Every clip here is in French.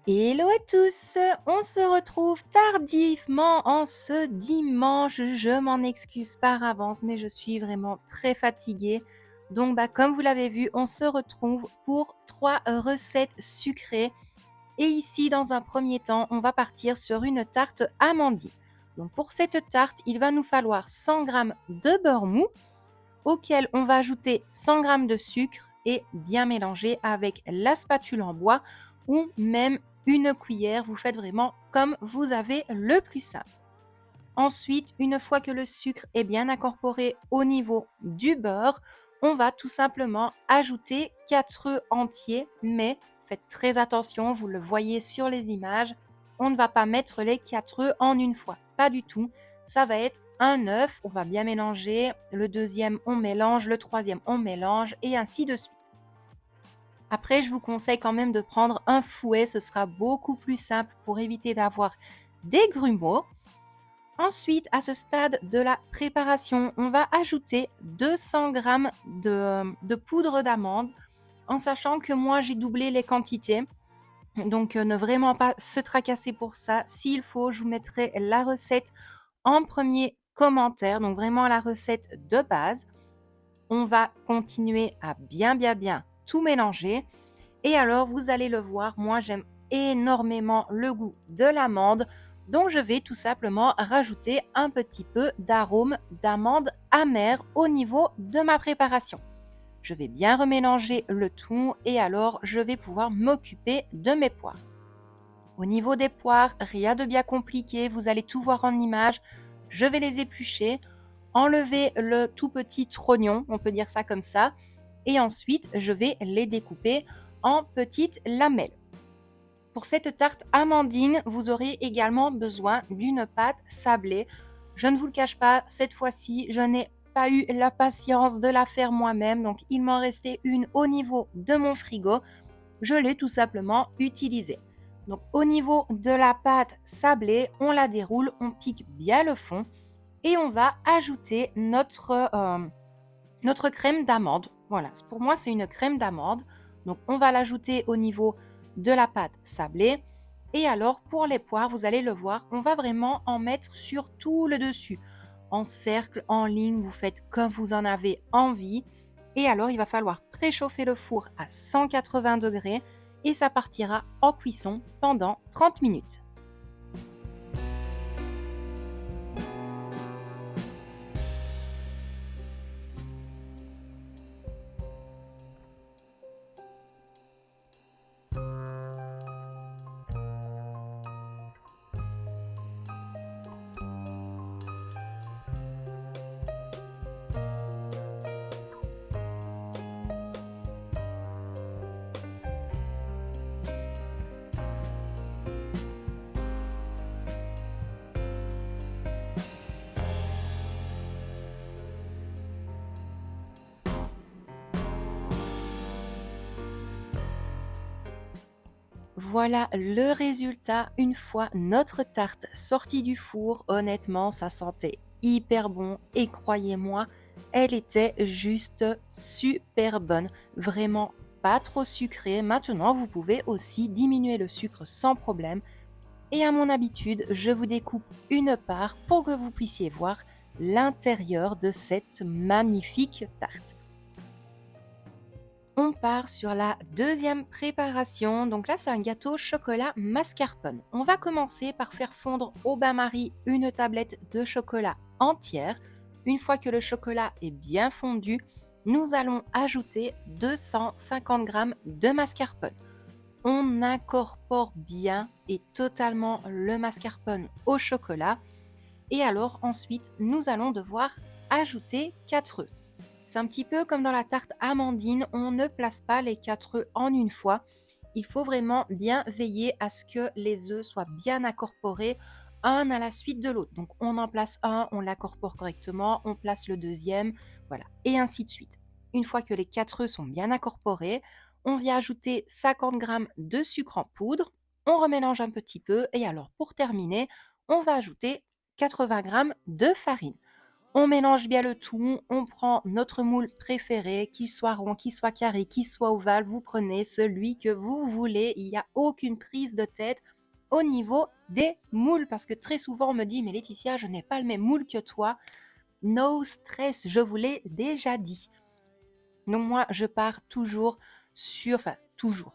Hello à tous, on se retrouve tardivement en ce dimanche. Je m'en excuse par avance, mais je suis vraiment très fatiguée. Donc, comme vous l'avez vu, on se retrouve pour 3 recettes sucrées. Et ici, dans un premier temps, on va partir sur une tarte amandine. Donc, pour cette tarte, il va nous falloir 100 g de beurre mou, auquel on va ajouter 100 g de sucre et bien mélanger avec la spatule en bois ou même une cuillère. Vous faites vraiment comme vous avez le plus simple. Ensuite, une fois que le sucre est bien incorporé au niveau du beurre, on va tout simplement ajouter 4 œufs entiers, mais faites très attention, vous le voyez sur les images, on ne va pas mettre les 4 œufs en une fois, pas du tout. Ça va être un œuf, on va bien mélanger, le deuxième on mélange, le troisième on mélange et ainsi de suite. Après, je vous conseille quand même de prendre un fouet, ce sera beaucoup plus simple pour éviter d'avoir des grumeaux. Ensuite, à ce stade de la préparation, on va ajouter 200 g de poudre d'amande, en sachant que moi j'ai doublé les quantités. Donc ne vraiment pas se tracasser pour ça. S'il faut, je vous mettrai la recette en premier commentaire, donc vraiment la recette de base. On va continuer à bien tout mélanger. Et alors, vous allez le voir, moi j'aime énormément le goût de l'amande, donc je vais tout simplement rajouter un petit peu d'arôme d'amande amère au niveau de ma préparation. Je vais bien remélanger le tout et alors je vais pouvoir m'occuper de mes poires. Au niveau des poires, rien de bien compliqué, vous allez tout voir en image. Je vais les éplucher, enlever le tout petit trognon, on peut dire ça comme ça, et ensuite je vais les découper en petites lamelles. Pour cette tarte amandine, vous aurez également besoin d'une pâte sablée. Je ne vous le cache pas, cette fois-ci, je n'ai pas eu la patience de la faire moi-même, donc il m'en restait une au niveau de mon frigo. Je l'ai tout simplement utilisée. Donc au niveau de la pâte sablée, on la déroule, on pique bien le fond et on va ajouter notre crème d'amande. Voilà, pour moi c'est une crème d'amande. Donc on va l'ajouter au niveau de la pâte sablée. Et alors pour les poires, vous allez le voir, on va vraiment en mettre sur tout le dessus. En cercle, en ligne, vous faites comme vous en avez envie. Et alors il va falloir préchauffer le four à 180 degrés et ça partira en cuisson pendant 30 minutes. Voilà le résultat une fois notre tarte sortie du four. Honnêtement, ça sentait hyper bon et croyez-moi, elle était juste super bonne. Vraiment pas trop sucrée. Maintenant, vous pouvez aussi diminuer le sucre sans problème. Et à mon habitude, je vous découpe une part pour que vous puissiez voir l'intérieur de cette magnifique tarte. On part sur la deuxième préparation. Donc là, c'est un gâteau chocolat mascarpone. On va commencer par faire fondre au bain-marie une tablette de chocolat entière. Une fois que le chocolat est bien fondu, nous allons ajouter 250 g de mascarpone. On incorpore bien et totalement le mascarpone au chocolat. Et alors ensuite, nous allons devoir ajouter 4 œufs. C'est un petit peu comme dans la tarte amandine, on ne place pas les 4 œufs en une fois. Il faut vraiment bien veiller à ce que les œufs soient bien incorporés un à la suite de l'autre. Donc on en place un, on l'incorpore correctement, on place le deuxième, voilà, et ainsi de suite. Une fois que les 4 œufs sont bien incorporés, on vient ajouter 50 g de sucre en poudre, on remélange un petit peu et alors pour terminer, on va ajouter 80 g de farine. On mélange bien le tout, on prend notre moule préféré, qu'il soit rond, qu'il soit carré, qu'il soit ovale, vous prenez celui que vous voulez, il n'y a aucune prise de tête au niveau des moules, parce que très souvent on me dit « mais Laetitia, je n'ai pas le même moule que toi ». No stress, je vous l'ai déjà dit. Donc moi, je pars toujours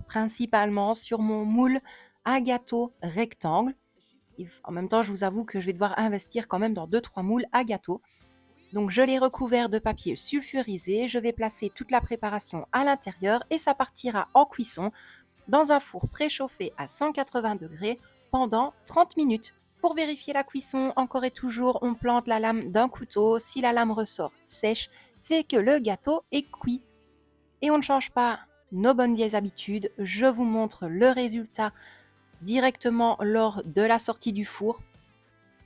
principalement sur mon moule à gâteau rectangle. En même temps, je vous avoue que je vais devoir investir quand même dans 2-3 moules à gâteau. Donc je l'ai recouvert de papier sulfurisé, je vais placer toute la préparation à l'intérieur et ça partira en cuisson dans un four préchauffé à 180 degrés pendant 30 minutes. Pour vérifier la cuisson, encore et toujours, on plante la lame d'un couteau. Si la lame ressort sèche, c'est que le gâteau est cuit. Et on ne change pas nos bonnes vieilles habitudes. Je vous montre le résultat directement lors de la sortie du four.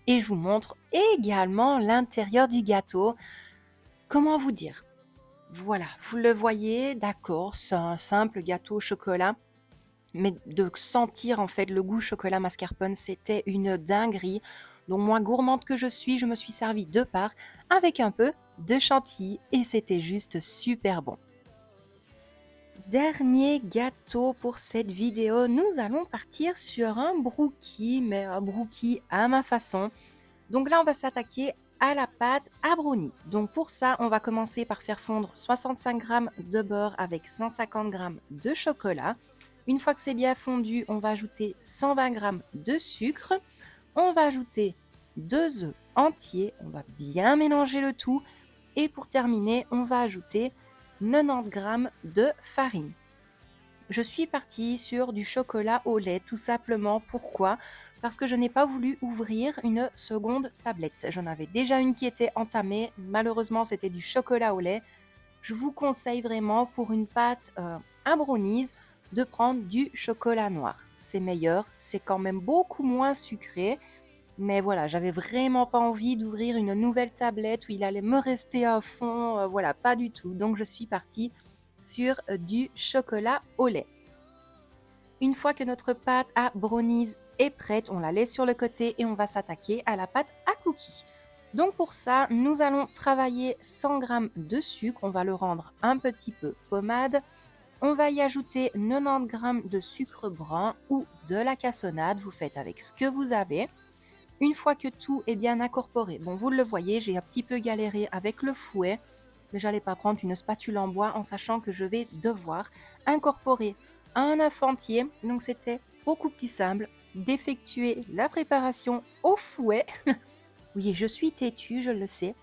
Et je vous montre également l'intérieur du gâteau. Comment vous dire? Voilà, vous le voyez, d'accord, c'est un simple gâteau au chocolat. Mais de sentir en fait le goût chocolat mascarpone, c'était une dinguerie. Donc moi, gourmande que je suis, je me suis servi 2 parts avec un peu de chantilly et c'était juste super bon. Dernier gâteau pour cette vidéo, nous allons partir sur un brookie, mais un brookie à ma façon. Donc là, on va s'attaquer à la pâte à brownie. Donc pour ça, on va commencer par faire fondre 65 g de beurre avec 150 g de chocolat. Une fois que c'est bien fondu, on va ajouter 120 g de sucre. On va ajouter 2 œufs entiers. On va bien mélanger le tout. Et pour terminer, on va ajouter 90 g de farine. Je suis partie sur du chocolat au lait, tout simplement. Pourquoi? Parce que je n'ai pas voulu ouvrir une seconde tablette. J'en avais déjà une qui était entamée. Malheureusement, c'était du chocolat au lait. Je vous conseille vraiment pour une pâte à brownies de prendre du chocolat noir. C'est meilleur, c'est quand même beaucoup moins sucré. Mais voilà, j'avais vraiment pas envie d'ouvrir une nouvelle tablette où il allait me rester à fond. Voilà, pas du tout. Donc je suis partie sur du chocolat au lait. Une fois que notre pâte à brownies est prête, on la laisse sur le côté et on va s'attaquer à la pâte à cookies. Donc pour ça, nous allons travailler 100 g de sucre, on va le rendre un petit peu pommade. On va y ajouter 90 g de sucre brun ou de la cassonade, vous faites avec ce que vous avez. Une fois que tout est bien incorporé, bon vous le voyez, j'ai un petit peu galéré avec le fouet, mais j'allais pas prendre une spatule en bois en sachant que je vais devoir incorporer un œuf entier. Donc c'était beaucoup plus simple d'effectuer la préparation au fouet. Oui, je suis têtue, je le sais.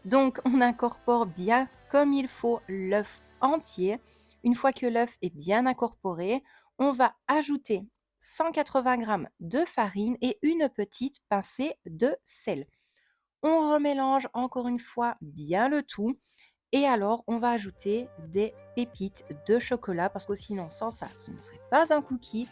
Donc on incorpore bien comme il faut l'œuf entier. Une fois que l'œuf est bien incorporé, on va ajouter 180 g de farine et une petite pincée de sel. On remélange encore une fois bien le tout et alors on va ajouter des pépites de chocolat parce que sinon sans ça, ce ne serait pas un cookie.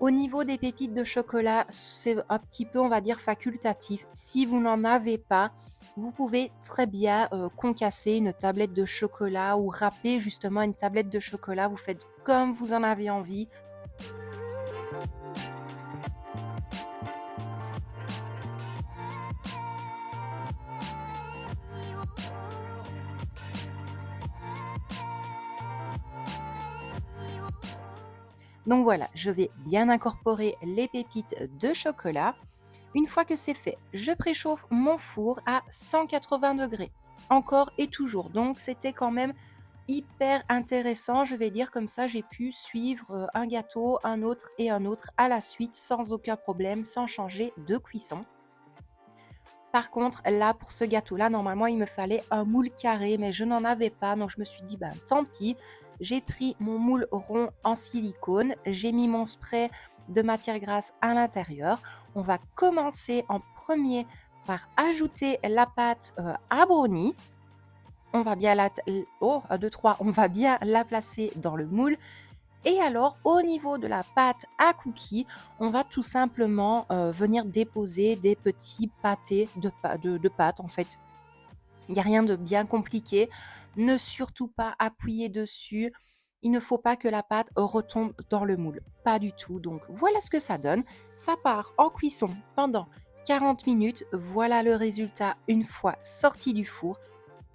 Au niveau des pépites de chocolat, c'est un petit peu, on va dire, facultatif. Si vous n'en avez pas, vous pouvez très bien concasser une tablette de chocolat ou râper justement une tablette de chocolat. Vous faites comme vous en avez envie. Donc voilà, je vais bien incorporer les pépites de chocolat. Une fois que c'est fait, je préchauffe mon four à 180 degrés. Encore et toujours. Donc c'était quand même hyper intéressant, je vais dire, comme ça j'ai pu suivre un gâteau, un autre et un autre à la suite sans aucun problème, sans changer de cuisson. Par contre, là, pour ce gâteau-là, normalement, il me fallait un moule carré, mais je n'en avais pas. Donc, je me suis dit, ben, tant pis. J'ai pris mon moule rond en silicone. J'ai mis mon spray de matière grasse à l'intérieur. On va commencer en premier par ajouter la pâte à brownie. On va bien la... Oh, 1, 2, 3. On va bien la placer dans le moule. Et alors, au niveau de la pâte à cookies, on va tout simplement venir déposer des petits pâtés de pâte, en fait. Il n'y a rien de bien compliqué. Ne surtout pas appuyer dessus. Il ne faut pas que la pâte retombe dans le moule. Pas du tout. Donc, voilà ce que ça donne. Ça part en cuisson pendant 40 minutes. Voilà le résultat une fois sorti du four.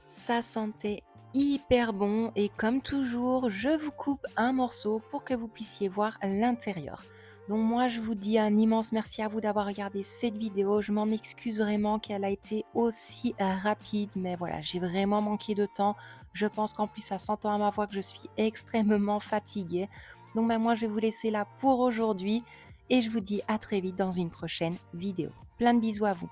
Ça sentait hyper bon et comme toujours, je vous coupe un morceau pour que vous puissiez voir l'intérieur. Donc moi, je vous dis un immense merci à vous d'avoir regardé cette vidéo. Je m'en excuse vraiment qu'elle a été aussi rapide, mais voilà, j'ai vraiment manqué de temps. Je pense qu'en plus, ça s'entend à ma voix que je suis extrêmement fatiguée. Donc moi, je vais vous laisser là pour aujourd'hui et je vous dis à très vite dans une prochaine vidéo. Plein de bisous à vous.